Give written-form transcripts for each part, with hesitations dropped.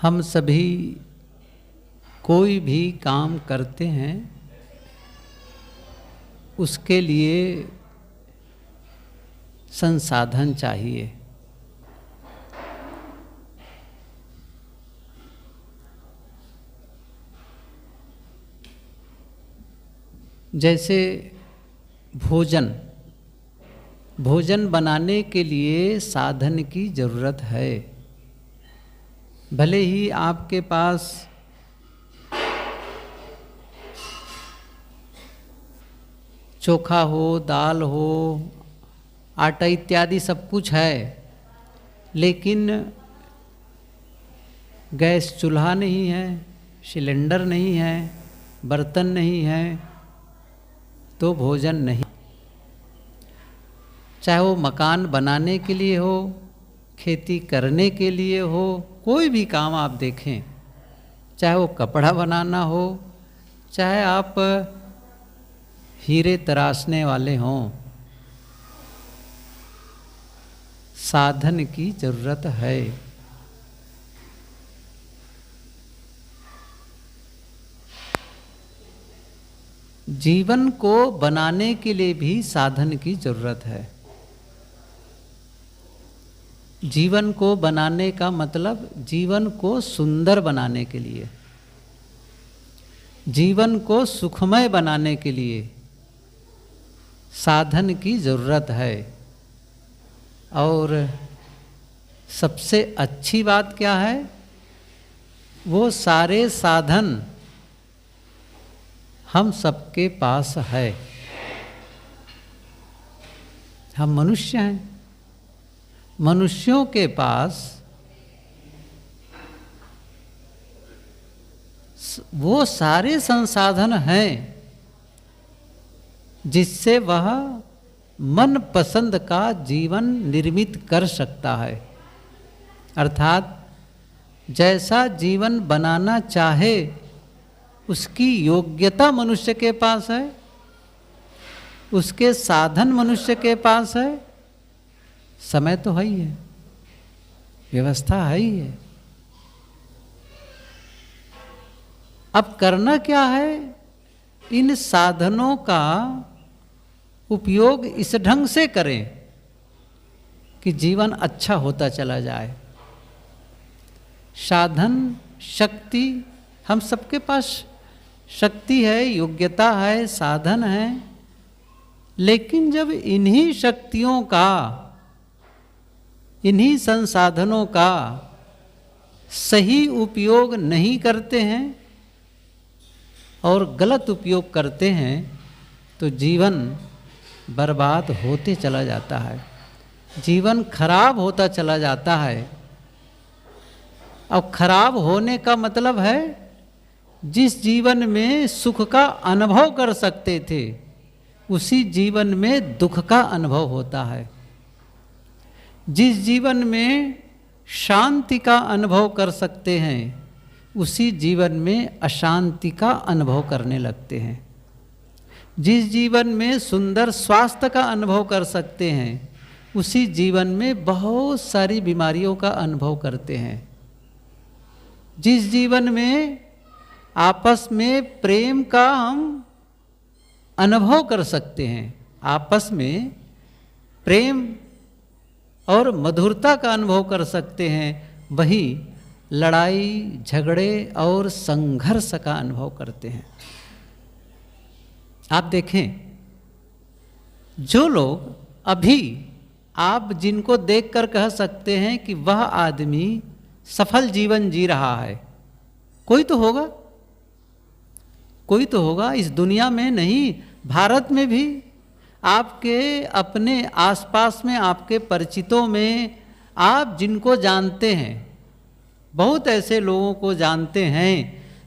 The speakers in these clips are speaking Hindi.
हम सभी कोई भी काम करते हैं उसके लिए संसाधन चाहिए। जैसे भोजन बनाने के लिए साधन की ज़रूरत है। भले ही आपके पास चोखा हो, दाल हो, आटा इत्यादि सब कुछ है, लेकिन गैस चूल्हा नहीं है, सिलेंडर नहीं है, बर्तन नहीं है, तो भोजन नहीं। चाहे वो मकान बनाने के लिए हो, खेती करने के लिए हो, कोई भी काम आप देखें, चाहे वो कपड़ा बनाना हो, चाहे आप हीरे तराशने वाले हों, साधन की जरूरत है। जीवन को बनाने के लिए भी साधन की जरूरत है। जीवन को बनाने का मतलब जीवन को सुंदर बनाने के लिए, जीवन को सुखमय बनाने के लिए साधन की जरूरत है। और सबसे अच्छी बात क्या है, वो सारे साधन हम सबके पास है। हम मनुष्य हैं, मनुष्यों के पास वो सारे संसाधन हैं जिससे वह मन पसंद का जीवन निर्मित कर सकता है। अर्थात जैसा जीवन बनाना चाहे उसकी योग्यता मनुष्य के पास है, उसके साधन मनुष्य के पास है, समय तो है ही है, व्यवस्था है ही है। अब करना क्या है, इन साधनों का उपयोग इस ढंग से करें कि जीवन अच्छा होता चला जाए। साधन शक्ति, हम सबके पास शक्ति है, योग्यता है, साधन है, लेकिन जब इन्हीं शक्तियों का, इन्हीं संसाधनों का सही उपयोग नहीं करते हैं और गलत उपयोग करते हैं तो जीवन बर्बाद होते चला जाता है, जीवन खराब होता चला जाता है। अब खराब होने का मतलब है, जिस जीवन में सुख का अनुभव कर सकते थे उसी जीवन में दुख का अनुभव होता है। जिस जीवन में शांति का अनुभव कर सकते हैं उसी जीवन में अशांति का अनुभव करने लगते हैं। जिस जीवन में सुंदर स्वास्थ्य का अनुभव कर सकते हैं उसी जीवन में बहुत सारी बीमारियों का अनुभव करते हैं। जिस जीवन में आपस में प्रेम का हम अनुभव कर सकते हैं, आपस में प्रेम और मधुरता का अनुभव कर सकते हैं, वही लड़ाई झगड़े और संघर्ष का अनुभव करते हैं। आप देखें, जो लोग अभी आप जिनको देखकर कह सकते हैं कि वह आदमी सफल जीवन जी रहा है, कोई तो होगा, कोई तो होगा इस दुनिया में, नहीं भारत में भी, आपके अपने आसपास में, आपके परिचितों में आप जिनको जानते हैं, बहुत ऐसे लोगों को जानते हैं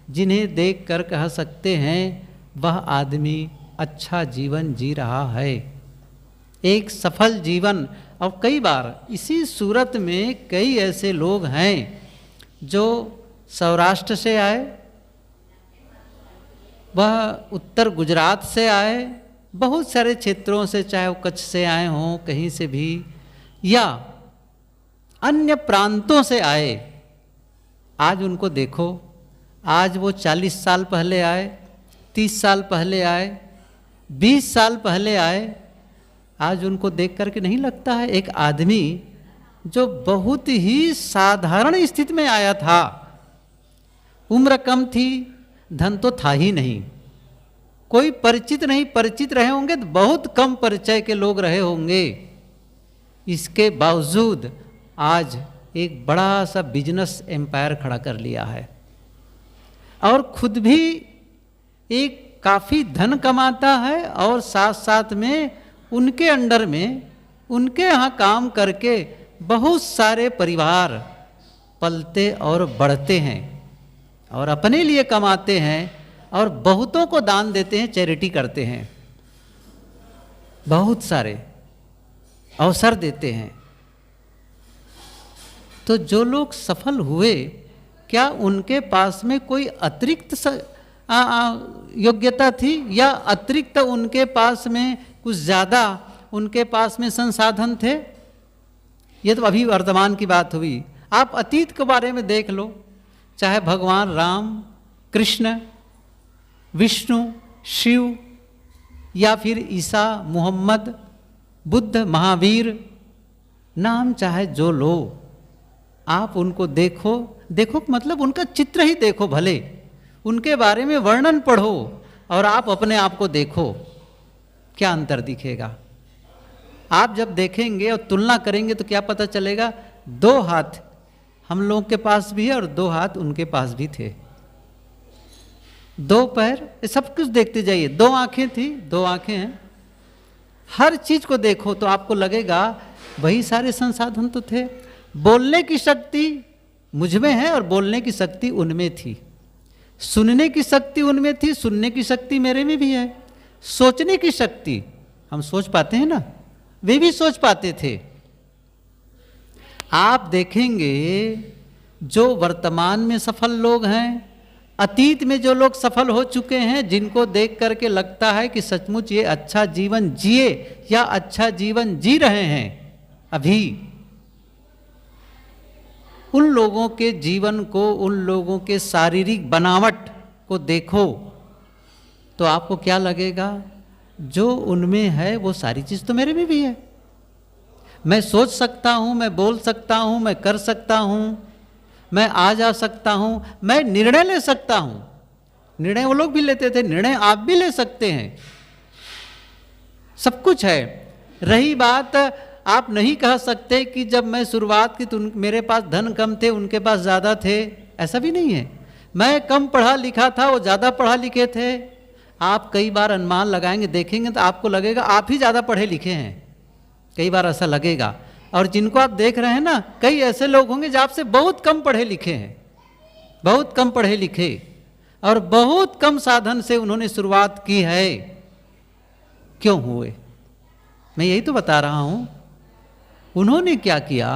जिन्हें देखकर कह सकते हैं वह आदमी अच्छा जीवन जी रहा है, एक सफल जीवन। और कई बार इसी सूरत में कई ऐसे लोग हैं जो सौराष्ट्र से आए, वह उत्तर गुजरात से आए, बहुत सारे क्षेत्रों से, चाहे वो कच्छ से आए हों, कहीं से भी, या अन्य प्रांतों से आए, आज उनको देखो, आज वो 40 साल पहले आए, 30 साल पहले आए, 20 साल पहले आए, आज उनको देख करके नहीं लगता है एक आदमी जो बहुत ही साधारण स्थिति में आया था, उम्र कम थी, धन तो था ही नहीं, कोई परिचित नहीं, परिचित रहे होंगे तो बहुत कम परिचय के लोग रहे होंगे, इसके बावजूद आज एक बड़ा सा बिजनेस एम्पायर खड़ा कर लिया है और खुद भी एक काफ़ी धन कमाता है और साथ साथ में उनके अंडर में, उनके यहाँ काम करके बहुत सारे परिवार पलते और बढ़ते हैं और अपने लिए कमाते हैं और बहुतों को दान देते हैं, चैरिटी करते हैं, बहुत सारे अवसर देते हैं। तो जो लोग सफल हुए, क्या उनके पास में कोई अतिरिक्त योग्यता थी या अतिरिक्त उनके पास में कुछ ज़्यादा उनके पास में संसाधन थे? ये तो अभी वर्तमान की बात हुई। आप अतीत के बारे में देख लो, चाहे भगवान राम, कृष्ण, विष्णु, शिव या फिर ईसा, मोहम्मद, बुद्ध, महावीर, नाम चाहे जो लो, आप उनको देखो, देखो मतलब उनका चित्र ही देखो, भले उनके बारे में वर्णन पढ़ो और आप अपने आप को देखो, क्या अंतर दिखेगा। आप जब देखेंगे और तुलना करेंगे तो क्या पता चलेगा, 2 हाथ हम लोगों के पास भी है और 2 हाथ उनके पास भी थे, 2 पैर, ये सब कुछ देखते जाइए, 2 आंखें थी, 2 आंखें हैं, हर चीज को देखो तो आपको लगेगा वही सारे संसाधन तो थे। बोलने की शक्ति मुझ में है और बोलने की शक्ति उनमें थी, सुनने की शक्ति उनमें थी, सुनने की शक्ति मेरे में भी है, सोचने की शक्ति, हम सोच पाते हैं ना, वे भी सोच पाते थे। आप देखेंगे जो वर्तमान में सफल लोग हैं, अतीत में जो लोग सफल हो चुके हैं, जिनको देख करके लगता है कि सचमुच ये अच्छा जीवन जिए या अच्छा जीवन जी रहे हैं अभी, उन लोगों के जीवन को, उन लोगों के शारीरिक बनावट को देखो तो आपको क्या लगेगा, जो उनमें है वो सारी चीज़ तो मेरे में भी है। मैं सोच सकता हूँ, मैं बोल सकता हूँ, मैं कर सकता हूँ, मैं आ जा सकता हूँ, मैं निर्णय ले सकता हूँ। निर्णय वो लोग भी लेते थे, निर्णय आप भी ले सकते हैं, सब कुछ है। रही बात, आप नहीं कह सकते कि जब मैं शुरुआत की तो मेरे पास धन कम थे, उनके पास ज़्यादा थे, ऐसा भी नहीं है। मैं कम पढ़ा लिखा था, वो ज़्यादा पढ़ा लिखे थे। आप कई बार अनुमान लगाएंगे, देखेंगे तो आपको लगेगा आप ही ज़्यादा पढ़े लिखे हैं, कई बार ऐसा लगेगा। और जिनको आप देख रहे हैं ना, कई ऐसे लोग होंगे जो आपसे बहुत कम पढ़े लिखे हैं, बहुत कम पढ़े लिखे और बहुत कम साधन से उन्होंने शुरुआत की है। क्यों हुए? मैं यही तो बता रहा हूँ। उन्होंने क्या किया,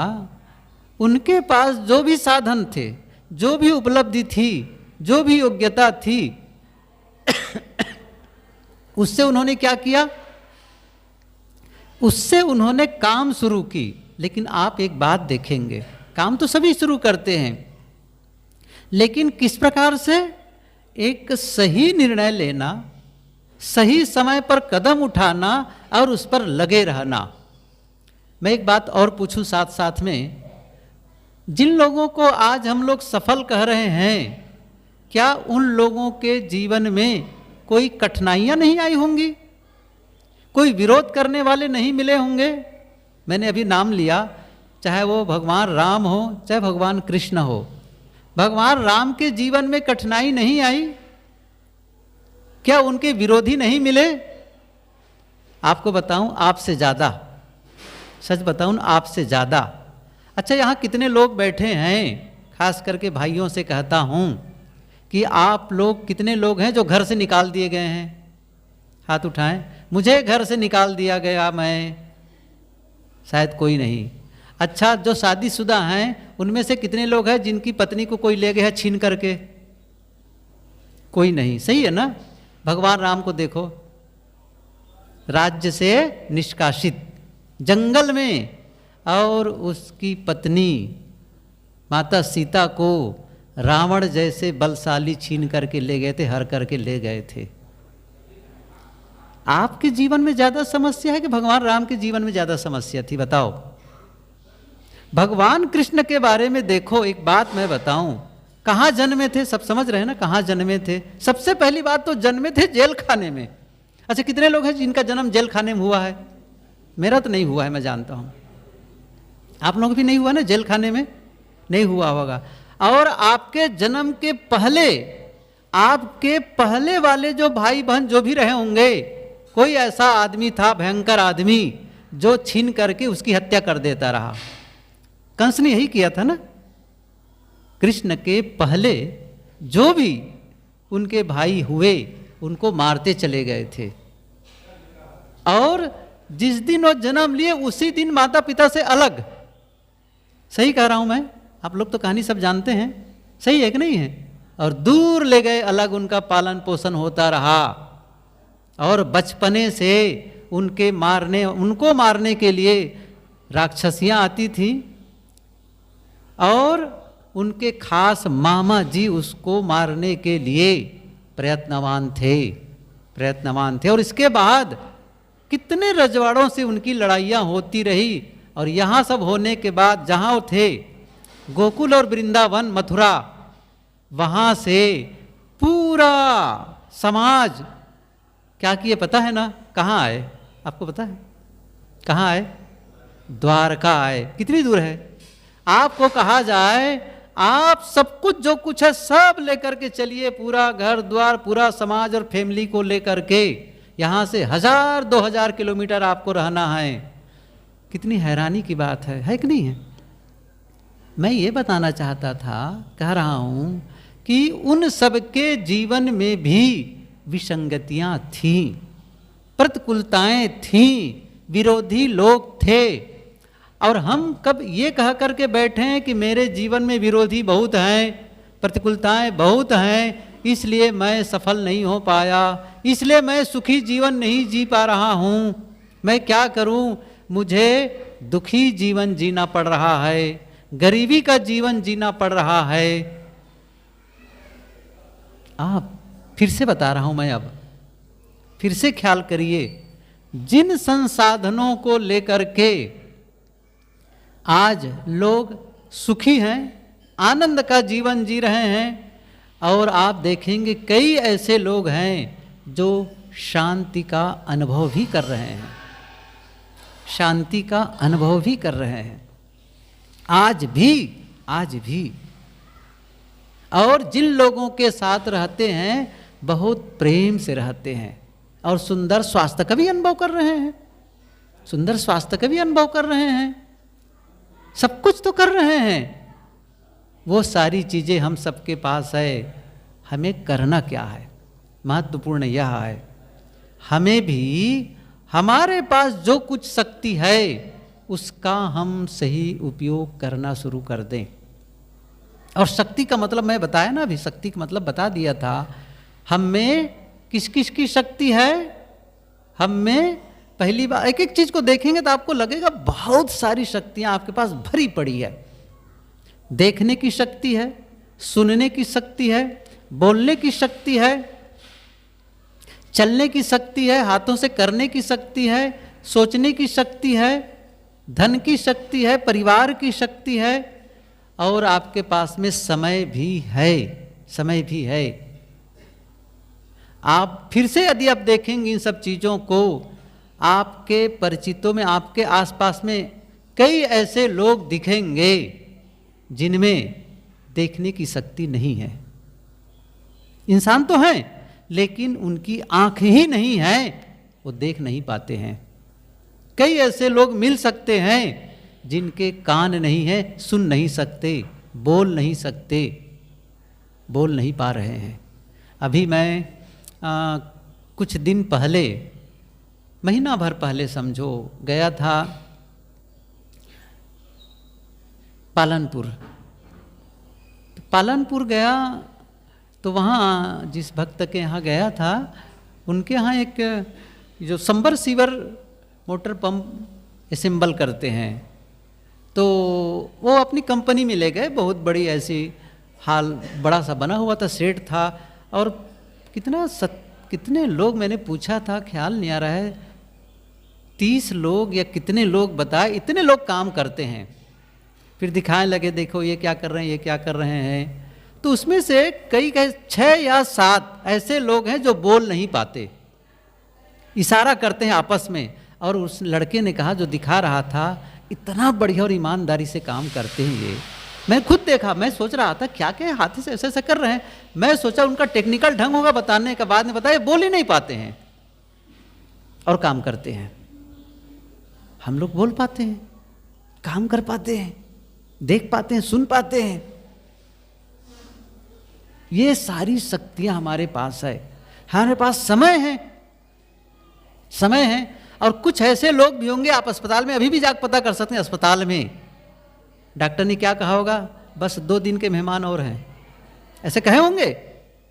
उनके पास जो भी साधन थे, जो भी उपलब्धि थी, जो भी योग्यता थी, उससे उन्होंने क्या किया, उससे उन्होंने काम शुरू की। लेकिन आप एक बात देखेंगे, काम तो सभी शुरू करते हैं, लेकिन किस प्रकार से, एक सही निर्णय लेना, सही समय पर कदम उठाना और उस पर लगे रहना। मैं एक बात और पूछूं साथ साथ में, जिन लोगों को आज हम लोग सफल कह रहे हैं, क्या उन लोगों के जीवन में कोई कठिनाइयां नहीं आई होंगी, कोई विरोध करने वाले नहीं मिले होंगे? मैंने अभी नाम लिया, चाहे वो भगवान राम हो, चाहे भगवान कृष्ण हो। भगवान राम के जीवन में कठिनाई नहीं आई, क्या उनके विरोधी नहीं मिले? आपको बताऊं, आपसे ज़्यादा, सच बताऊं, आपसे ज़्यादा। अच्छा, यहाँ कितने लोग बैठे हैं, खास करके भाइयों से कहता हूँ कि आप लोग कितने लोग हैं जो घर से निकाल दिए गए हैं? हाथ उठाएं। मुझे घर से निकाल दिया गया, मैं, शायद कोई नहीं। अच्छा, जो शादीशुदा हैं उनमें से कितने लोग हैं जिनकी पत्नी को कोई ले गया छीन करके? कोई नहीं, सही है ना? भगवान राम को देखो, राज्य से निष्कासित, जंगल में, और उसकी पत्नी माता सीता को रावण जैसे बलशाली छीन करके ले गए थे, हर करके ले गए थे। आपके जीवन में ज्यादा समस्या है कि भगवान राम के जीवन में ज्यादा समस्या थी? बताओ। भगवान कृष्ण के बारे में देखो, एक बात मैं बताऊं, कहाँ जन्मे थे? सब समझ रहे हैं ना कहाँ जन्मे थे? सबसे पहली बात तो जन्मे थे जेल खाने में। अच्छा, कितने लोग हैं जिनका जन्म जेल खाने में हुआ है? मेरा तो नहीं हुआ है, मैं जानता हूं। आप लोग भी नहीं हुआ ना, जेल खाने में नहीं हुआ होगा। और आपके जन्म के पहले, आपके पहले वाले जो भाई बहन जो भी रहे होंगे, कोई ऐसा आदमी था, भयंकर आदमी, जो छीन करके उसकी हत्या कर देता रहा। कंस ने यही किया था ना। कृष्ण के पहले जो भी उनके भाई हुए, उनको मारते चले गए थे। और जिस दिन वो जन्म लिए उसी दिन माता पिता से अलग। सही कह रहा हूं मैं? आप लोग तो कहानी सब जानते हैं, सही है कि नहीं है? और दूर ले गए अलग, उनका पालन पोषण होता रहा। और बचपने से उनको मारने के लिए राक्षसियां आती थी, और उनके खास मामा जी उसको मारने के लिए प्रयत्नवान थे। और इसके बाद कितने रजवाड़ों से उनकी लड़ाइयाँ होती रही। और यहाँ सब होने के बाद जहाँ वो थे, गोकुल और वृंदावन, मथुरा, वहाँ से पूरा समाज क्या किए पता है ना? कहाँ आए? आपको पता है कहाँ आए? द्वारका आए। कितनी दूर है? आपको कहा जाए आप सब कुछ जो कुछ है सब लेकर के चलिए, पूरा घर द्वार, पूरा समाज और फैमिली को लेकर के यहाँ से 1000-2000 किलोमीटर आपको रहना है। कितनी हैरानी की बात है कि नहीं है? मैं ये बताना चाहता था, कह रहा हूँ कि उन सबके जीवन में भी विसंगतियाँ थीं, प्रतिकूलताएं थीं, विरोधी लोग थे। और हम कब ये कह करके बैठे हैं कि मेरे जीवन में विरोधी बहुत हैं, प्रतिकूलताएं बहुत हैं, इसलिए मैं सफल नहीं हो पाया, इसलिए मैं सुखी जीवन नहीं जी पा रहा हूँ, मैं क्या करूँ, मुझे दुखी जीवन जीना पड़ रहा है, गरीबी का जीवन जीना पड़ रहा है। आप फिर से बता रहा हूँ मैं, अब फिर से ख्याल करिए, जिन संसाधनों को लेकर के आज लोग सुखी हैं, आनंद का जीवन जी रहे हैं, और आप देखेंगे कई ऐसे लोग हैं जो शांति का अनुभव भी कर रहे हैं, शांति का अनुभव भी कर रहे हैं आज भी। और जिन लोगों के साथ रहते हैं बहुत प्रेम से रहते हैं, और सुंदर स्वास्थ्य का भी अनुभव कर रहे हैं, सुंदर स्वास्थ्य का भी अनुभव कर रहे हैं, सब कुछ तो कर रहे हैं। वो सारी चीज़ें हम सबके पास है, हमें करना क्या है? महत्वपूर्ण यह है, हमें भी हमारे पास जो कुछ शक्ति है उसका हम सही उपयोग करना शुरू कर दें। और शक्ति का मतलब मैं बताया ना अभी, शक्ति का मतलब बता दिया था। हम में किस किस की शक्ति है? हम में पहली बार एक एक चीज को देखेंगे तो आपको लगेगा बहुत सारी शक्तियां आपके पास भरी पड़ी है। देखने की शक्ति है, सुनने की शक्ति है, बोलने की शक्ति है, चलने की शक्ति है, हाथों से करने की शक्ति है, सोचने की शक्ति है, धन की शक्ति है, परिवार की शक्ति है, और आपके पास में समय भी है, समय भी है। आप फिर से यदि आप देखेंगे इन सब चीज़ों को, आपके परिचितों में, आपके आसपास में कई ऐसे लोग दिखेंगे जिनमें देखने की शक्ति नहीं है। इंसान तो हैं लेकिन उनकी आंख ही नहीं है, वो देख नहीं पाते हैं। कई ऐसे लोग मिल सकते हैं जिनके कान नहीं है, सुन नहीं सकते, बोल नहीं सकते, बोल नहीं पा रहे हैं। अभी मैं कुछ दिन पहले, महीना भर पहले समझो, गया था पालनपुर। पालनपुर गया तो वहाँ जिस भक्त के यहाँ गया था, उनके यहाँ एक जो सबमर्सिबल मोटर पंप असेंबल करते हैं, तो वो अपनी कंपनी में ले गए, बहुत बड़ी ऐसी हाल बड़ा सा बना हुआ था, शेड था, और कितने लोग मैंने पूछा था, ख्याल नहीं आ रहा है, 30 लोग या कितने लोग बताए, इतने लोग काम करते हैं। फिर दिखाने लगे, देखो ये क्या कर रहे हैं, ये क्या कर रहे हैं। तो उसमें से कई 6 या 7 ऐसे लोग हैं जो बोल नहीं पाते, इशारा करते हैं आपस में। और उस लड़के ने कहा, जो दिखा रहा था, इतना बढ़िया और ईमानदारी से काम करते हैं ये। मैं खुद देखा, मैं सोच रहा था क्या क्या हाथी से ऐसे ऐसे कर रहे हैं। मैं सोचा उनका टेक्निकल ढंग होगा बताने का, बाद में बताया बोल ही नहीं पाते हैं और काम करते हैं। हम लोग बोल पाते हैं, काम कर पाते हैं, देख पाते हैं, सुन पाते हैं। ये सारी शक्तियां हमारे पास है, हमारे पास समय है, समय है। और कुछ ऐसे लोग भी होंगे, आप अस्पताल में अभी भी जाकर पता कर सकते हैं, अस्पताल में डॉक्टर ने क्या कहा होगा, बस 2 दिन के मेहमान और हैं, ऐसे कहे होंगे।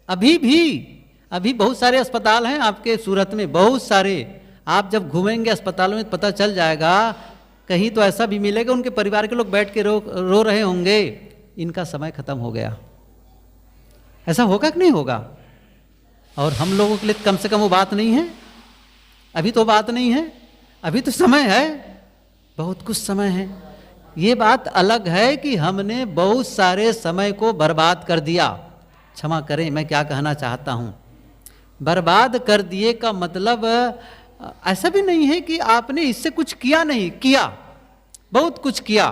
अभी बहुत सारे अस्पताल हैं आपके सूरत में, बहुत सारे। आप जब घूमेंगे अस्पतालों में पता चल जाएगा, कहीं तो ऐसा भी मिलेगा उनके परिवार के लोग बैठ के रो रहे होंगे, इनका समय खत्म हो गया। ऐसा होगा कि नहीं होगा? और हम लोगों के लिए कम से कम वो बात नहीं है, अभी तो बात नहीं है, अभी तो समय है, बहुत कुछ समय है। ये बात अलग है कि हमने बहुत सारे समय को बर्बाद कर दिया। क्षमा करें, मैं क्या कहना चाहता हूँ, बर्बाद कर दिए का मतलब ऐसा भी नहीं है कि आपने इससे कुछ किया, नहीं किया, बहुत कुछ किया।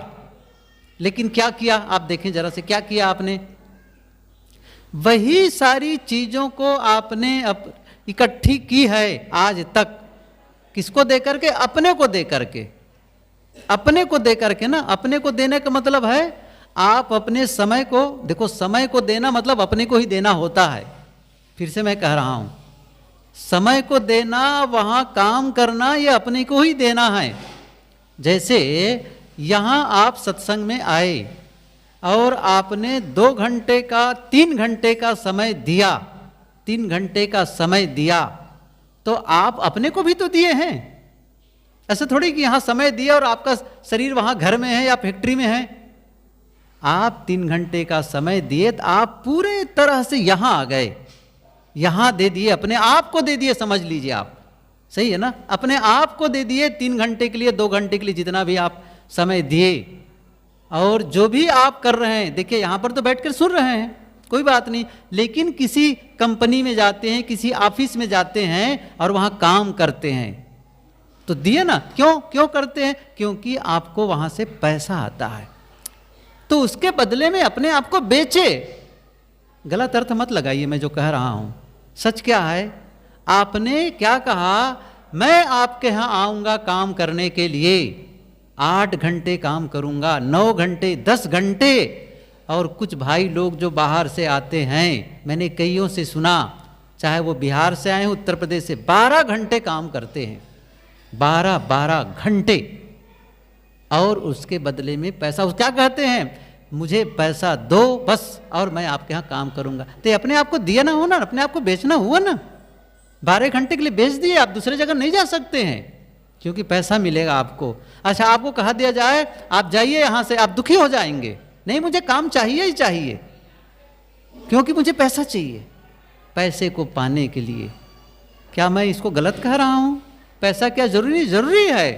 लेकिन क्या किया आप देखें जरा से, क्या किया आपने? वही सारी चीजों को आपने इकट्ठी की है आज तक। किसको दे करके? अपने को दे करके, अपने को दे करके ना। अपने को देने का मतलब है आप अपने समय को, देखो समय को देना मतलब अपने को ही देना होता है। फिर से मैं कह रहा हूं, समय को देना, वहां काम करना, ये अपने को ही देना है। जैसे यहां आप सत्संग में आए और आपने 2 घंटे का, 3 घंटे का समय दिया, 3 घंटे का समय दिया, तो आप अपने को भी तो दिए हैं। ऐसे थोड़ी कि यहां समय दिया और आपका शरीर वहां घर में है या फैक्ट्री में है। आप 3 घंटे का समय दिए तो आप पूरे तरह से यहां आ गए, यहां दे दिए, अपने आप को दे दिए, समझ लीजिए आप, सही है ना? अपने आप को दे दिए 3 घंटे के लिए, 2 घंटे के लिए, जितना भी आप समय दिए। और जो भी आप कर रहे हैं, देखिए यहां पर तो बैठकर सुन रहे हैं, कोई बात नहीं, लेकिन किसी कंपनी में जाते हैं, किसी ऑफिस में जाते हैं और वहां काम करते हैं, तो दिए ना। क्यों करते हैं? क्योंकि आपको वहां से पैसा आता है, तो उसके बदले में अपने आप को बेचे। गलत अर्थ मत लगाइए मैं जो कह रहा हूं, सच क्या है? आपने क्या कहा, मैं आपके यहां आऊंगा काम करने के लिए, 8 घंटे काम करूंगा, 9 घंटे, 10 घंटे। और कुछ भाई लोग जो बाहर से आते हैं, मैंने कईयों से सुना, चाहे वो बिहार से आए, उत्तर प्रदेश से, 12 घंटे काम करते हैं, 12 घंटे, और उसके बदले में पैसा, क्या कहते हैं, मुझे पैसा दो बस और मैं आपके यहाँ काम करूंगा। तो अपने आप को दिया ना हो ना, अपने आप को बेचना हुआ ना। 12 घंटे के लिए बेच दिए, आप दूसरे जगह नहीं जा सकते हैं क्योंकि पैसा मिलेगा आपको। अच्छा, आपको कहा दिया जाए आप जाइए यहाँ से, आप दुखी हो जाएंगे, नहीं मुझे काम चाहिए ही चाहिए, क्योंकि मुझे पैसा चाहिए। पैसे को पाने के लिए, क्या मैं इसको गलत कह रहा हूँ? पैसा क्या जरूरी? जरूरी है,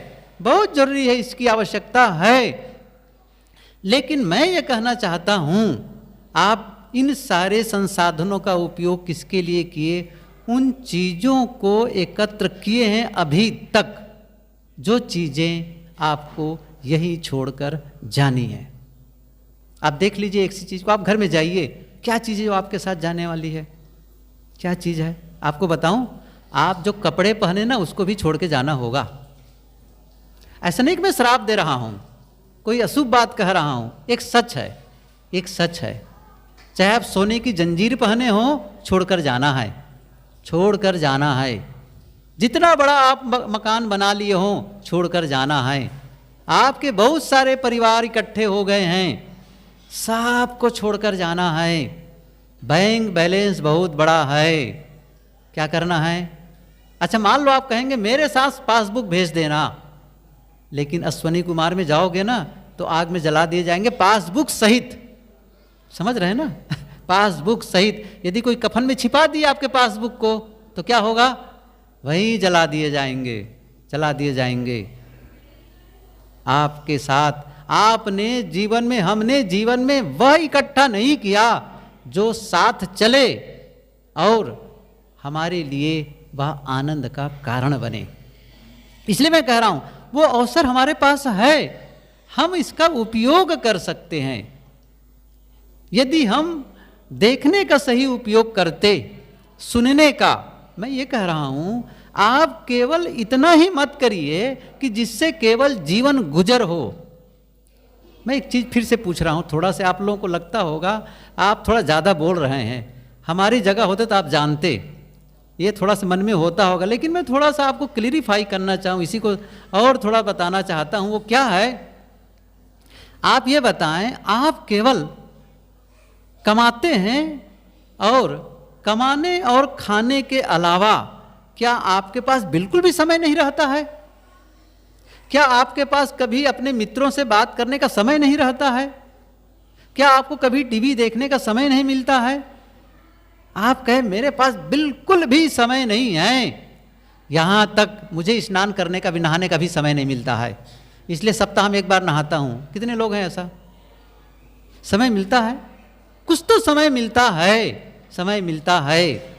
बहुत जरूरी है, इसकी आवश्यकता है। लेकिन मैं ये कहना चाहता हूँ, आप इन सारे संसाधनों का उपयोग किसके लिए किए? उन चीज़ों को एकत्र किए हैं अभी तक, जो चीज़ें आपको यही छोड़कर जानी है। आप देख लीजिए एक सी चीज़ को, आप घर में जाइए, क्या चीज़ है जो आपके साथ जाने वाली है? क्या चीज़ है आपको बताऊं? आप जो कपड़े पहने ना, उसको भी छोड़ के जाना होगा। ऐसा नहीं कि मैं श्राप दे रहा हूं, कोई अशुभ बात कह रहा हूं, एक सच है, एक सच है। चाहे आप सोने की जंजीर पहने हो, छोड़कर जाना है, छोड़कर जाना है। जितना बड़ा आप मकान बना लिए हो, छोड़कर जाना है। आपके बहुत सारे परिवार इकट्ठे हो गए हैं, सबको छोड़कर जाना है। बैंक बैलेंस बहुत बड़ा है, क्या करना है? अच्छा, मान लो आप कहेंगे मेरे साथ पासबुक भेज देना, लेकिन अश्वनी कुमार में जाओगे ना तो आग में जला दिए जाएंगे पासबुक सहित। समझ रहे हैं ना? पासबुक सहित यदि कोई कफन में छिपा दिया आपके पासबुक को तो क्या होगा? वही जला दिए जाएंगे, जला दिए जाएंगे। आपके साथ आपने जीवन में, हमने जीवन में वह इकट्ठा नहीं किया जो साथ चले और हमारे लिए वह आनंद का कारण बने। इसलिए मैं कह रहा हूं वो अवसर हमारे पास है, हम इसका उपयोग कर सकते हैं। यदि हम देखने का सही उपयोग करते, सुनने का, मैं ये कह रहा हूं आप केवल इतना ही मत करिए कि जिससे केवल जीवन गुजर हो। मैं एक चीज़ फिर से पूछ रहा हूं, थोड़ा से आप लोगों को लगता होगा आप थोड़ा ज़्यादा बोल रहे हैं, हमारी जगह होते तो आप जानते, ये थोड़ा सा मन में होता होगा, लेकिन मैं थोड़ा सा आपको क्लियरिफाई करना चाहूँ, इसी को और थोड़ा बताना चाहता हूँ। वो क्या है, आप ये बताएं, आप केवल कमाते हैं और कमाने और खाने के अलावा क्या आपके पास बिल्कुल भी समय नहीं रहता है? क्या आपके पास कभी अपने मित्रों से बात करने का समय नहीं रहता है? क्या आपको कभी टीवी देखने का समय नहीं मिलता है? आप कहें मेरे पास बिल्कुल भी समय नहीं है, यहाँ तक मुझे स्नान करने का भी, नहाने का भी समय नहीं मिलता है, इसलिए सप्ताह में एक बार नहाता हूँ। कितने लोग हैं ऐसा? समय मिलता है, कुछ तो समय मिलता है, समय मिलता है।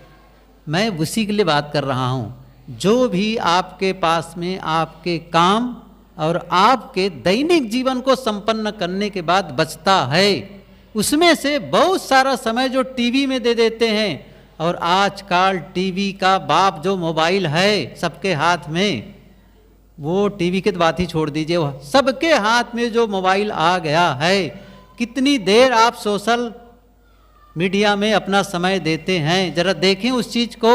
मैं उसी के लिए बात कर रहा हूँ, जो भी आपके पास में आपके काम और आपके दैनिक जीवन को संपन्न करने के बाद बचता है, उसमें से बहुत सारा समय जो टीवी में दे देते हैं, और आजकल टीवी का बाप जो मोबाइल है सबके हाथ में, वो टीवी की तो बात ही छोड़ दीजिए, वो सबके हाथ में जो मोबाइल आ गया है, कितनी देर आप सोशल मीडिया में अपना समय देते हैं, जरा देखें उस चीज को,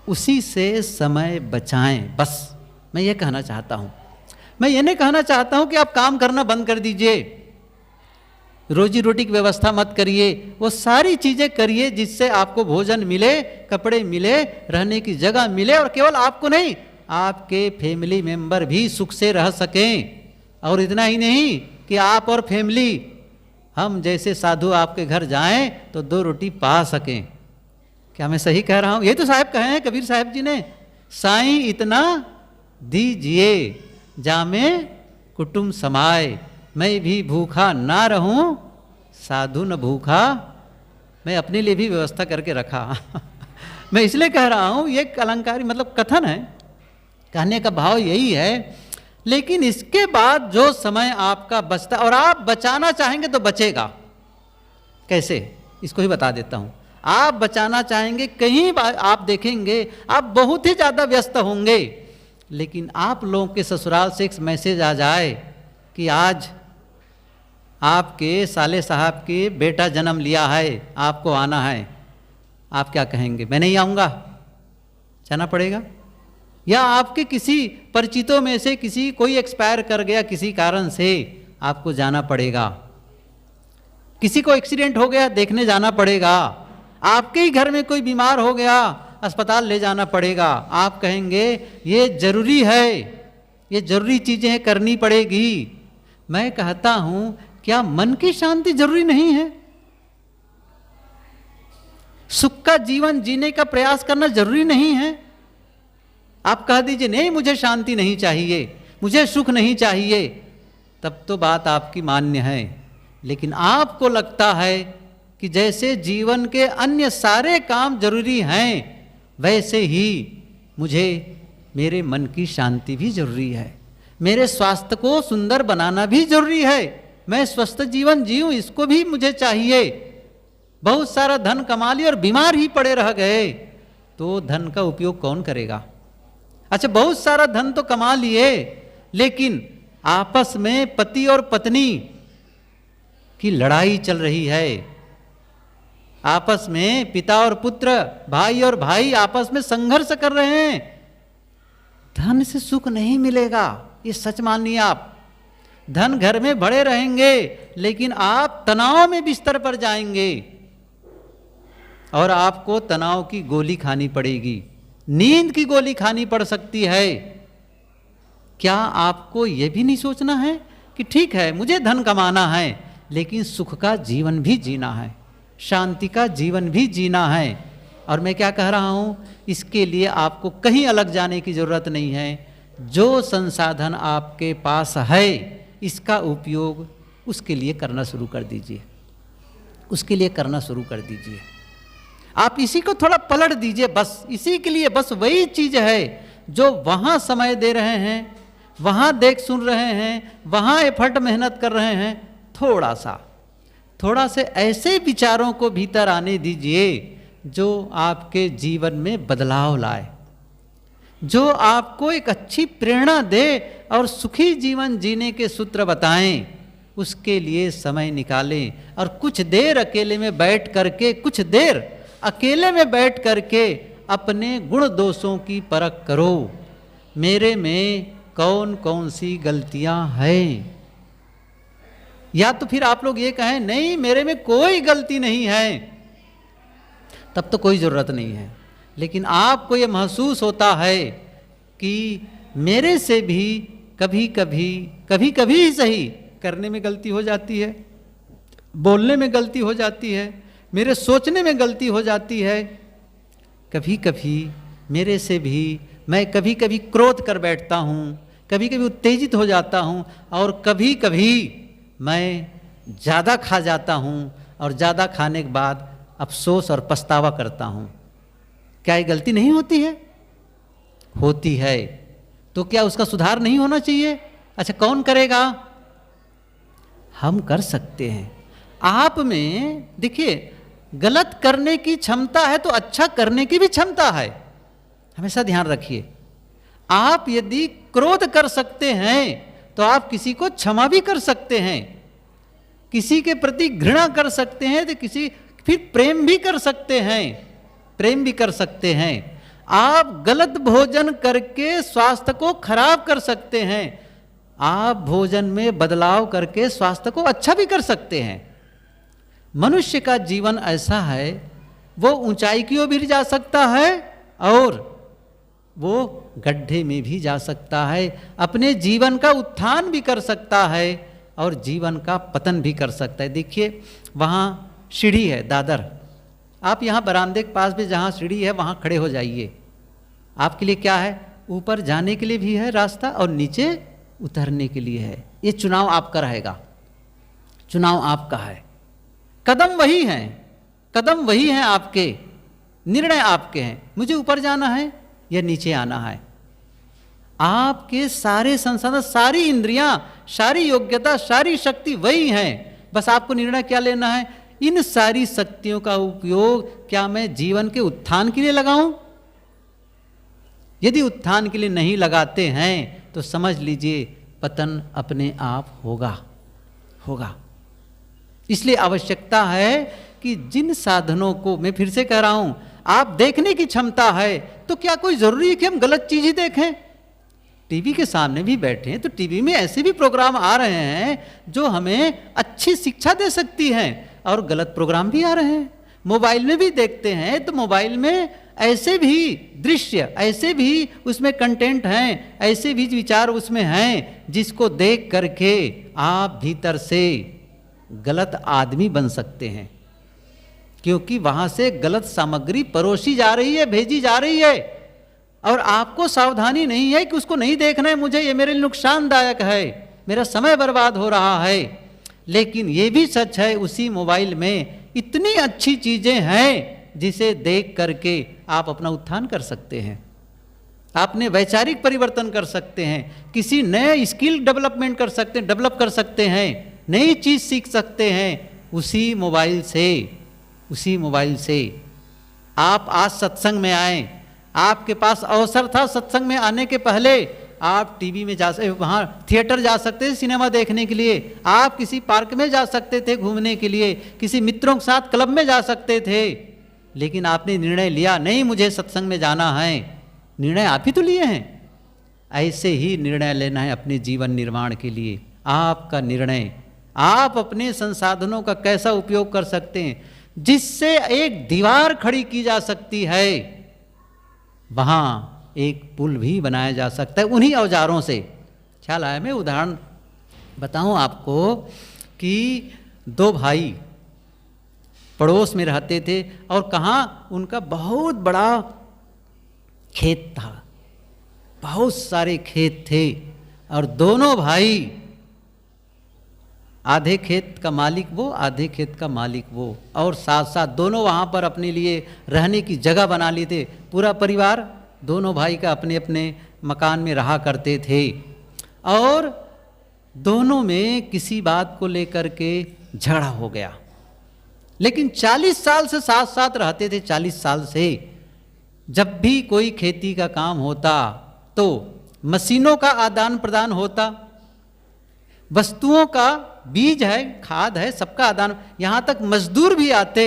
उसी से समय बचाएं। बस मैं ये कहना चाहता हूं। मैं ये नहीं कहना चाहता हूं कि आप काम करना बंद कर दीजिए, रोजी रोटी की व्यवस्था मत करिए, वो सारी चीजें करिए जिससे आपको भोजन मिले, कपड़े मिले, रहने की जगह मिले, और केवल आपको नहीं आपके फैमिली मेंबर भी सुख से रह सकें। और इतना ही नहीं कि आप और फैमिली, हम जैसे साधु आपके घर जाएं तो 2 रोटी पा सकें। क्या मैं सही कह रहा हूं? ये तो साहब कहे हैं कबीर साहब जी ने, साईं इतना दीजिए जामे कुटुंब समाए, मैं भी भूखा ना रहूं साधु न भूखा। मैं अपने लिए भी व्यवस्था करके रखा। मैं इसलिए कह रहा हूं, ये अलंकारी मतलब कथन है, कहने का भाव यही है। लेकिन इसके बाद जो समय आपका बचता, और आप बचाना चाहेंगे तो बचेगा, कैसे इसको ही बता देता हूं। आप बचाना चाहेंगे, कहीं आप देखेंगे आप बहुत ही ज़्यादा व्यस्त होंगे, लेकिन आप लोगों के ससुराल से एक मैसेज आ जाए कि आज आपके साले साहब के बेटा जन्म लिया है, आपको आना है, आप क्या कहेंगे? मैं नहीं आऊँगा, जाना पड़ेगा। या आपके किसी परिचितों में से किसी, कोई एक्सपायर कर गया किसी कारण से, आपको जाना पड़ेगा। किसी को एक्सीडेंट हो गया, देखने जाना पड़ेगा। आपके ही घर में कोई बीमार हो गया, अस्पताल ले जाना पड़ेगा। आप कहेंगे ये जरूरी है, ये जरूरी चीजें करनी पड़ेगी। मैं कहता हूं, क्या मन की शांति जरूरी नहीं है? सुख का जीवन जीने का प्रयास करना जरूरी नहीं है? आप कह दीजिए नहीं मुझे शांति नहीं चाहिए, मुझे सुख नहीं चाहिए, तब तो बात आपकी मान्य है। लेकिन आपको लगता है कि जैसे जीवन के अन्य सारे काम जरूरी हैं, वैसे ही मुझे मेरे मन की शांति भी जरूरी है, मेरे स्वास्थ्य को सुंदर बनाना भी जरूरी है, मैं स्वस्थ जीवन जीऊं इसको भी मुझे चाहिए। बहुत सारा धन कमा लिया और बीमार ही पड़े रह गए तो धन का उपयोग कौन करेगा? अच्छा, बहुत सारा धन तो कमा लिए, लेकिन आपस में पति और पत्नी की लड़ाई चल रही है, आपस में पिता और पुत्र, भाई और भाई आपस में संघर्ष कर रहे हैं, धन से सुख नहीं मिलेगा, ये सच मानिए आप। धन घर में भरे रहेंगे, लेकिन आप तनाव में बिस्तर पर जाएंगे और आपको तनाव की गोली खानी पड़ेगी, नींद की गोली खानी पड़ सकती है। क्या आपको यह भी नहीं सोचना है कि ठीक है मुझे धन कमाना है, लेकिन सुख का जीवन भी जीना है, शांति का जीवन भी जीना है। और मैं क्या कह रहा हूँ, इसके लिए आपको कहीं अलग जाने की ज़रूरत नहीं है। जो संसाधन आपके पास है इसका उपयोग उसके लिए करना शुरू कर दीजिए, उसके लिए करना शुरू कर दीजिए। आप इसी को थोड़ा पलट दीजिए, बस इसी के लिए, बस वही चीज़ है जो वहाँ समय दे रहे हैं, वहाँ देख सुन रहे हैं, वहाँ एफर्ट मेहनत कर रहे हैं, थोड़ा से ऐसे विचारों को भीतर आने दीजिए जो आपके जीवन में बदलाव लाए, जो आपको एक अच्छी प्रेरणा दे और सुखी जीवन जीने के सूत्र बताएं। उसके लिए समय निकालें और कुछ देर अकेले में बैठ करके, कुछ देर अकेले में बैठ करके अपने गुण दोषों की परख करो। मेरे में कौन कौन सी गलतियां हैं? या तो फिर आप लोग ये कहें नहीं मेरे में कोई गलती नहीं है, तब तो कोई ज़रूरत नहीं है। लेकिन आपको ये महसूस होता है कि मेरे से भी कभी कभी ही सही करने में गलती हो जाती है, बोलने में गलती हो जाती है, मेरे सोचने में गलती हो जाती है, कभी कभी मेरे से भी मैं कभी कभी क्रोध कर बैठता हूँ, कभी कभी उत्तेजित हो जाता हूँ, और कभी कभी मैं ज़्यादा खा जाता हूँ और ज़्यादा खाने के बाद अफसोस और पछतावा करता हूँ। क्या ये गलती नहीं होती है? होती है। तो क्या उसका सुधार नहीं होना चाहिए? अच्छा, कौन करेगा? हम कर सकते हैं। आप में देखिए, गलत करने की क्षमता है तो अच्छा करने की भी क्षमता है, हमेशा ध्यान रखिए। आप यदि क्रोध कर सकते हैं तो आप किसी को क्षमा भी कर सकते हैं, किसी के प्रति घृणा कर सकते हैं तो फिर प्रेम भी कर सकते हैं, प्रेम भी कर सकते हैं। आप गलत भोजन करके स्वास्थ्य को खराब कर सकते हैं, आप भोजन में बदलाव करके स्वास्थ्य को अच्छा भी कर सकते हैं। मनुष्य का जीवन ऐसा है, वो ऊंचाई की ओर भी जा सकता है और वो गड्ढे में भी जा सकता है, अपने जीवन का उत्थान भी कर सकता है और जीवन का पतन भी कर सकता है। देखिए वहाँ सीढ़ी है, दादर, आप यहाँ बरामदे के पास भी जहाँ सीढ़ी है वहाँ खड़े हो जाइए। आपके लिए क्या है? ऊपर जाने के लिए भी है रास्ता और नीचे उतरने के लिए है। ये चुनाव आपका रहेगा, चुनाव आपका है। कदम वही हैं, कदम वही हैं आपके, निर्णय आपके हैं। मुझे ऊपर जाना है या नीचे आना है। आपके सारे संसाधन, सारी इंद्रियां, सारी योग्यता, सारी शक्ति वही हैं। बस आपको निर्णय क्या लेना है? इन सारी शक्तियों का उपयोग क्या मैं जीवन के उत्थान के लिए लगाऊं? यदि उत्थान के लिए नहीं लगाते हैं तो समझ लीजिए पतन अपने आप होगा। इसलिए आवश्यकता है कि जिन साधनों को, मैं फिर से कह रहा हूं, आप देखने की क्षमता है तो क्या कोई जरूरी है कि हम गलत चीज ही देखें? टीवी के सामने भी बैठे हैं तो टीवी में ऐसे भी प्रोग्राम आ रहे हैं जो हमें अच्छी शिक्षा दे सकती हैं और गलत प्रोग्राम भी आ रहे हैं। मोबाइल में भी देखते हैं तो मोबाइल में ऐसे भी दृश्य, ऐसे भी उसमें कंटेंट हैं, ऐसे भी विचार उसमें हैं जिसको देख करके आप भीतर से गलत आदमी बन सकते हैं, क्योंकि वहां से गलत सामग्री परोसी जा रही है, भेजी जा रही है और आपको सावधानी नहीं है कि उसको नहीं देखना है मुझे, ये मेरे लिए नुकसानदायक है, मेरा समय बर्बाद हो रहा है। लेकिन ये भी सच है उसी मोबाइल में इतनी अच्छी चीजें हैं जिसे देख करके आप अपना उत्थान कर सकते हैं, आपने वैचारिक परिवर्तन कर सकते हैं, किसी नए स्किल डेवलपमेंट कर सकते हैं, डेवलप कर सकते हैं, नई चीज सीख सकते हैं उसी मोबाइल से। आप आज सत्संग में आए, आपके पास अवसर था सत्संग में आने के पहले आप टीवी में वहाँ थिएटर जा सकते थे सिनेमा देखने के लिए, आप किसी पार्क में जा सकते थे घूमने के लिए, किसी मित्रों के साथ क्लब में जा सकते थे, लेकिन आपने निर्णय लिया नहीं मुझे सत्संग में जाना है। निर्णय आप ही तो लिए हैं। ऐसे ही निर्णय लेना है अपने जीवन निर्माण के लिए। आपका निर्णय, आप अपने संसाधनों का कैसा उपयोग कर सकते हैं जिससे एक दीवार खड़ी की जा सकती है, वहां एक पुल भी बनाया जा सकता है उन्हीं औजारों से। ख्याल आया? मैं उदाहरण बताऊं आपको कि दो भाई पड़ोस में रहते थे और कहाँ उनका बहुत बड़ा खेत था, बहुत सारे खेत थे और दोनों भाई, आधे खेत का मालिक वो, आधे खेत का मालिक वो, और साथ साथ दोनों वहाँ पर अपने लिए रहने की जगह बना लिए थे। पूरा परिवार दोनों भाई का अपने अपने मकान में रहा करते थे और दोनों में किसी बात को लेकर के झगड़ा हो गया। लेकिन 40 साल से साथ साथ रहते थे, 40 साल से। जब भी कोई खेती का काम होता तो मशीनों का आदान प्रदान होता, वस्तुओं का, बीज है, खाद है, सबका आदान, यहाँ तक मजदूर भी आते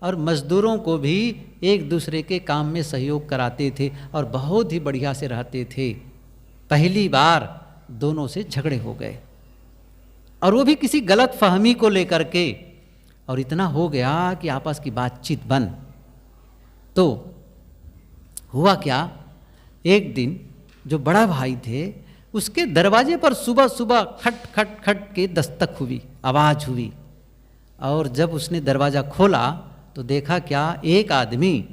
और मजदूरों को भी एक दूसरे के काम में सहयोग कराते थे और बहुत ही बढ़िया से रहते थे। पहली बार दोनों से झगड़े हो गए और वो भी किसी गलत फहमी को लेकर के, और इतना हो गया कि आपस की बातचीत बंद। तो हुआ क्या, एक दिन जो बड़ा भाई थे उसके दरवाजे पर सुबह सुबह खट खट खट के दस्तक हुई, आवाज़ हुई, और जब उसने दरवाज़ा खोला तो देखा क्या, एक आदमी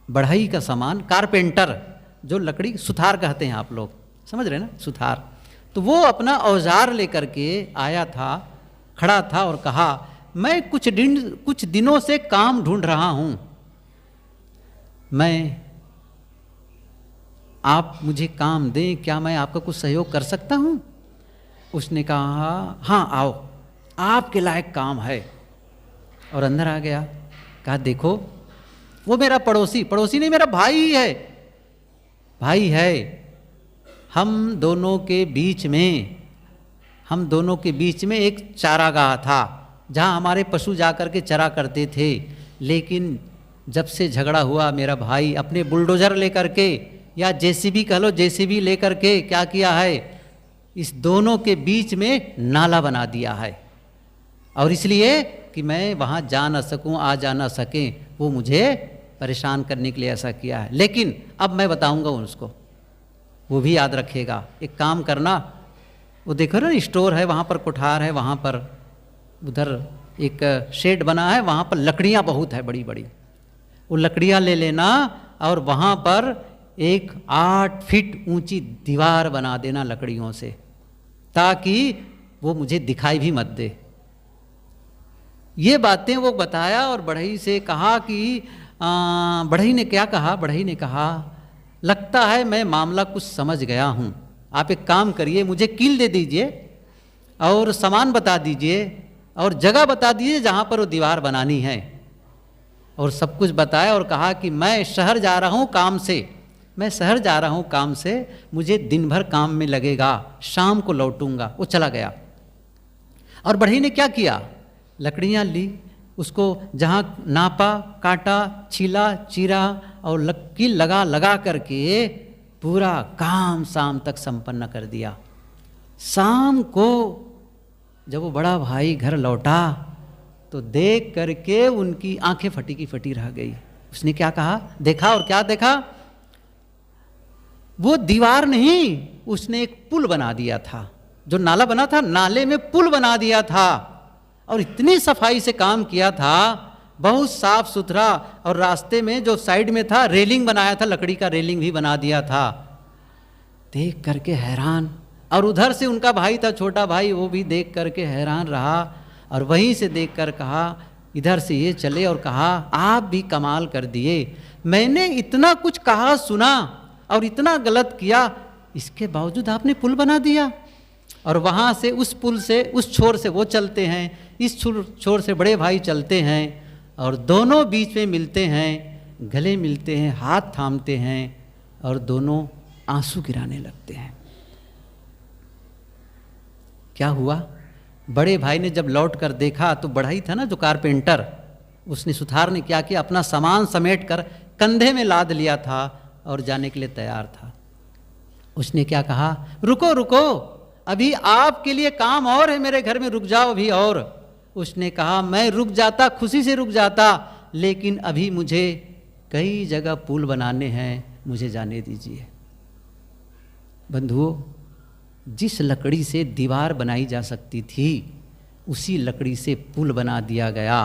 बढ़ई का सामान, कारपेंटर, जो लकड़ी सुथार कहते हैं आप लोग, समझ रहे ना, सुथार, तो वो अपना औजार लेकर के आया था, खड़ा था और कहा, मैं कुछ दिनों से काम ढूंढ रहा हूँ, आप मुझे काम दें, क्या मैं आपका कुछ सहयोग कर सकता हूँ? उसने कहा, हाँ आओ, आपके लायक काम है, और अंदर आ गया। कहा देखो, वो मेरा पड़ोसी नहीं, मेरा भाई है, हम दोनों के बीच में एक चारागाह था जहाँ हमारे पशु जाकर के चरा करते थे। लेकिन जब से झगड़ा हुआ, मेरा भाई अपने बुलडोजर लेकर के, या जेसीबी कह लो, जेसीबी लेकर के क्या किया है, इस दोनों के बीच में नाला बना दिया है, और इसलिए कि मैं वहाँ जा ना सकूँ, आ जा ना सकें, वो मुझे परेशान करने के लिए ऐसा किया है। लेकिन अब मैं बताऊँगा उसको, वो भी याद रखेगा। एक काम करना, वो देखो ना स्टोर है, वहाँ पर कुठार है, वहाँ पर उधर एक शेड बना है, वहाँ पर लकड़ियाँ बहुत है बड़ी बड़ी, वो लकड़ियाँ ले लेना और वहाँ पर एक 8 फीट ऊंची दीवार बना देना लकड़ियों से, ताकि वो मुझे दिखाई भी मत दे। ये बातें वो बताया और बढ़ई से कहा कि बढ़ई ने क्या कहा, बढ़ई ने कहा, लगता है मैं मामला कुछ समझ गया हूँ, आप एक काम करिए, मुझे कील दे दीजिए और सामान बता दीजिए और जगह बता दीजिए जहाँ पर वो दीवार बनानी है। और सब कुछ बताया और कहा कि मैं शहर जा रहा हूँ काम से, मुझे दिन भर काम में लगेगा, शाम को लौटूंगा। वो चला गया और बढ़ई ने क्या किया, लकड़ियाँ ली, उसको जहाँ नापा, काटा, छीला, चीरा और कील लगा करके पूरा काम शाम तक संपन्न कर दिया। शाम को जब वो बड़ा भाई घर लौटा तो देख करके उनकी आंखें फटी की फटी रह गई। उसने क्या कहा, देखा, और क्या देखा, वो दीवार नहीं, उसने एक पुल बना दिया था, जो नाला बना था, नाले में पुल बना दिया था, और इतनी सफाई से काम किया था, बहुत साफ सुथरा, और रास्ते में जो साइड में था रेलिंग बनाया था, लकड़ी का रेलिंग भी बना दिया था। देख करके हैरान, और उधर से उनका भाई था, छोटा भाई, वो भी देख करके हैरान रहा, और वहीं से देखकर कहा, इधर से ये चले और कहा, आप भी कमाल कर दिए, मैंने इतना कुछ कहा सुना और इतना गलत किया, इसके बावजूद आपने पुल बना दिया। और वहाँ से उस पुल से, उस छोर से वो चलते हैं, इस छोर से बड़े भाई चलते हैं, और दोनों बीच में मिलते हैं, गले मिलते हैं, हाथ थामते हैं, और दोनों आंसू गिराने लगते हैं। क्या हुआ, बड़े भाई ने जब लौट कर देखा तो बढ़ई था ना जो कारपेंटर, उसने, सुथार ने क्या किया, अपना सामान समेट कर कंधे में लाद लिया था और जाने के लिए तैयार था। उसने क्या कहा, रुको रुको, अभी आपके लिए काम और है मेरे घर में, रुक जाओ अभी और। उसने कहा, मैं रुक जाता, खुशी से रुक जाता, लेकिन अभी मुझे कई जगह पुल बनाने हैं, मुझे जाने दीजिए। बंधुओं, जिस लकड़ी से दीवार बनाई जा सकती थी उसी लकड़ी से पुल बना दिया गया।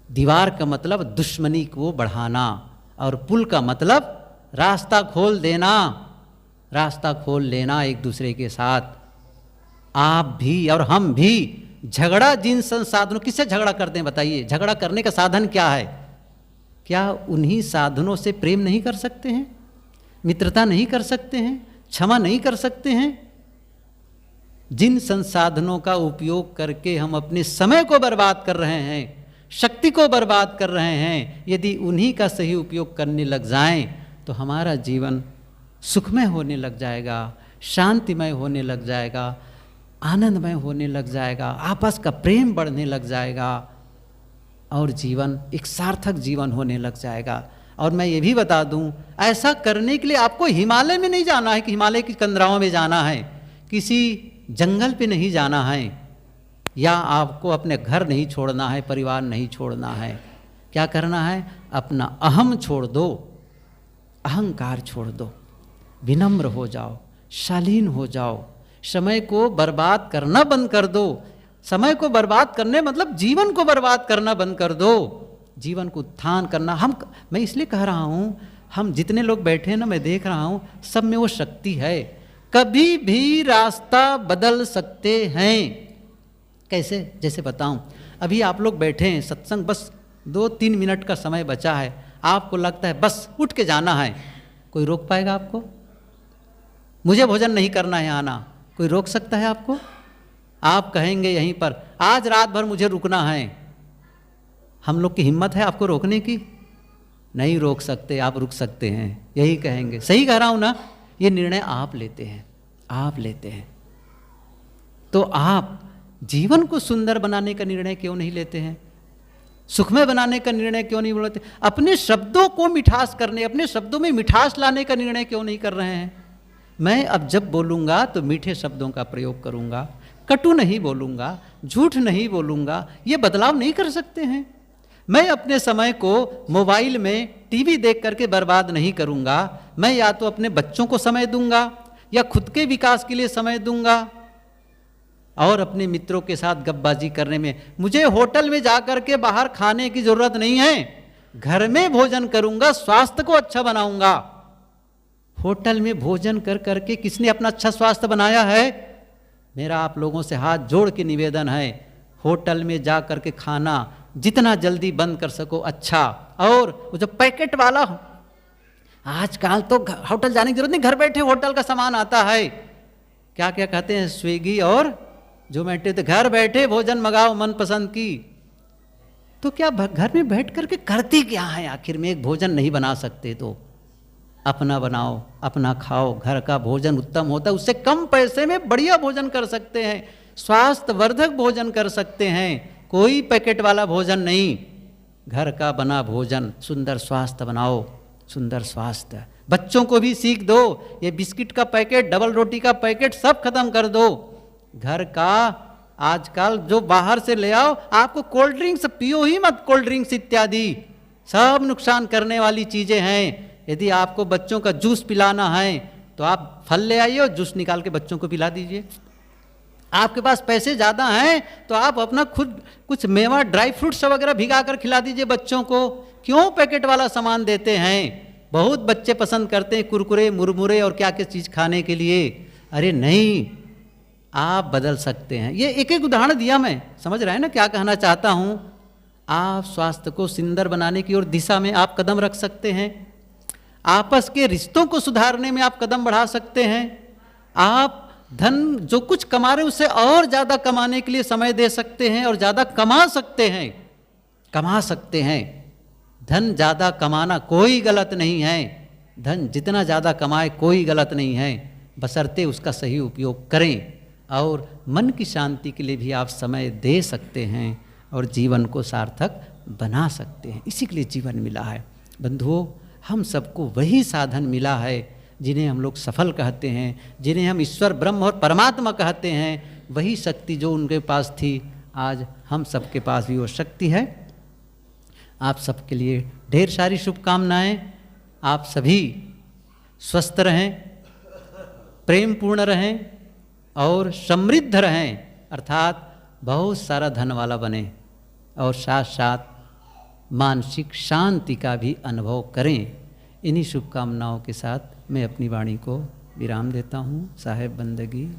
दीवार का मतलब दुश्मनी को बढ़ाना और पुल का मतलब रास्ता खोल देना, रास्ता खोल लेना एक दूसरे के साथ। आप भी और हम भी झगड़ा जिन संसाधनों, किससे झगड़ा करते हैं बताइए? झगड़ा करने का साधन क्या है? क्या उन्हीं साधनों से प्रेम नहीं कर सकते हैं, मित्रता नहीं कर सकते हैं, क्षमा नहीं कर सकते हैं? जिन संसाधनों का उपयोग करके हम अपने समय को बर्बाद कर रहे हैं, शक्ति को बर्बाद कर रहे हैं, यदि उन्हीं का सही उपयोग करने लग जाएं तो हमारा जीवन सुखमय होने लग जाएगा, शांतिमय होने लग जाएगा, आनंदमय होने लग जाएगा, आपस का प्रेम बढ़ने लग जाएगा और जीवन एक सार्थक जीवन होने लग जाएगा। और मैं ये भी बता दूं, ऐसा करने के लिए आपको हिमालय में नहीं जाना है कि हिमालय की कंदराओं में जाना है, किसी जंगल पे नहीं जाना है, या आपको अपने घर नहीं छोड़ना है, परिवार नहीं छोड़ना है। क्या करना है? अपना अहम छोड़ दो, अहंकार छोड़ दो, विनम्र हो जाओ, शालीन हो जाओ, समय को बर्बाद करना बंद कर दो। समय को बर्बाद करने मतलब जीवन को बर्बाद करना बंद कर दो, जीवन को उत्थान करना। मैं इसलिए कह रहा हूँ, हम जितने लोग बैठे हैं ना, मैं देख रहा हूँ सब में वो शक्ति है, कभी भी रास्ता बदल सकते हैं। कैसे? जैसे बताऊं, अभी आप लोग बैठे हैं सत्संग, बस 2-3 मिनट का समय बचा है, आपको लगता है बस उठ के जाना है, कोई रोक पाएगा आपको? मुझे भोजन नहीं करना है आना, कोई रोक सकता है आपको? आप कहेंगे यहीं पर आज रात भर मुझे रुकना है, हम लोग की हिम्मत है आपको रोकने की? नहीं रोक सकते, आप रुक सकते हैं, यही कहेंगे। सही कह रहा हूं ना? ये निर्णय आप लेते हैं, आप लेते हैं। तो आप जीवन को सुंदर बनाने का निर्णय क्यों नहीं लेते हैं? सुखमय बनाने का निर्णय क्यों नहीं लेते? अपने शब्दों को मिठास करने, अपने शब्दों में मिठास लाने का निर्णय क्यों नहीं कर रहे हैं? मैं अब जब बोलूँगा तो मीठे शब्दों का प्रयोग करूँगा, कटु नहीं बोलूँगा, झूठ नहीं बोलूँगा। ये बदलाव नहीं कर सकते हैं। मैं अपने समय को मोबाइल में टीवी देख करके बर्बाद नहीं करूँगा। मैं या तो अपने बच्चों को समय दूंगा या खुद के विकास के लिए समय दूंगा और अपने मित्रों के साथ गपबाजी करने में। मुझे होटल में जाकर के बाहर खाने की जरूरत नहीं है, घर में भोजन करूँगा, स्वास्थ्य को अच्छा बनाऊँगा। होटल में भोजन कर करके किसने अपना अच्छा स्वास्थ्य बनाया है? मेरा आप लोगों से हाथ जोड़ के निवेदन है, होटल में जा कर के खाना जितना जल्दी बंद कर सको अच्छा। और वो जो पैकेट वाला, आजकल तो होटल जाने की जरूरत नहीं, घर बैठे होटल का सामान आता है। क्या क्या कहते हैं, स्विगी और जोमेटो, तो घर बैठे भोजन मंगाओ मनपसंद की। तो क्या घर में बैठ करके करते क्या है आखिर में? एक भोजन नहीं बना सकते तो अपना बनाओ, अपना खाओ। घर का भोजन उत्तम होता है, उससे कम पैसे में बढ़िया भोजन कर सकते हैं, स्वास्थ्यवर्धक भोजन कर सकते हैं। कोई पैकेट वाला भोजन नहीं, घर का बना भोजन। सुंदर स्वास्थ्य बनाओ, सुंदर स्वास्थ्य। बच्चों को भी सीख दो, ये बिस्किट का पैकेट, डबल रोटी का पैकेट सब खत्म कर दो। घर का आजकल जो बाहर से ले आओ, आपको कोल्ड ड्रिंक्स पियो ही मत, कोल्ड ड्रिंक्स इत्यादि सब नुकसान करने वाली चीज़ें हैं। यदि आपको बच्चों का जूस पिलाना है तो आप फल ले आइए और जूस निकाल के बच्चों को पिला दीजिए। आपके पास पैसे ज़्यादा हैं तो आप अपना खुद कुछ मेवा, ड्राई फ्रूट्स वगैरह भिगा कर खिला दीजिए बच्चों को। क्यों पैकेट वाला सामान देते हैं? बहुत बच्चे पसंद करते हैं कुरकुरे, मुरमुरे और क्या क्या चीज़ खाने के लिए। अरे नहीं, आप बदल सकते हैं। ये एक एक उदाहरण दिया, मैं समझ रहे हैं ना क्या कहना चाहता हूँ। आप स्वास्थ्य को सुंदर बनाने की ओर दिशा में आप कदम रख सकते हैं, आपस के रिश्तों को सुधारने में आप कदम बढ़ा सकते हैं। आप धन जो कुछ कमा रहे हैं उससे और ज़्यादा कमाने के लिए समय दे सकते हैं और ज़्यादा कमा सकते हैं, कमा सकते हैं। धन ज़्यादा कमाना कोई गलत नहीं है, धन जितना ज़्यादा कमाए कोई गलत नहीं है, बशर्ते उसका सही उपयोग करें। और मन की शांति के लिए भी आप समय दे सकते हैं और जीवन को सार्थक बना सकते हैं। इसी के लिए जीवन मिला है। बंधुओं, हम सबको वही साधन मिला है जिन्हें हम लोग सफल कहते हैं, जिन्हें हम ईश्वर, ब्रह्म और परमात्मा कहते हैं। वही शक्ति जो उनके पास थी, आज हम सबके पास भी वो शक्ति है। आप सबके लिए ढेर सारी शुभकामनाएं। आप सभी स्वस्थ रहें, प्रेमपूर्ण रहें और समृद्ध रहें, अर्थात बहुत सारा धन वाला बने और साथ साथ मानसिक शांति का भी अनुभव करें। इन्हीं शुभकामनाओं के साथ मैं अपनी वाणी को विराम देता हूँ। साहेब बंदगी।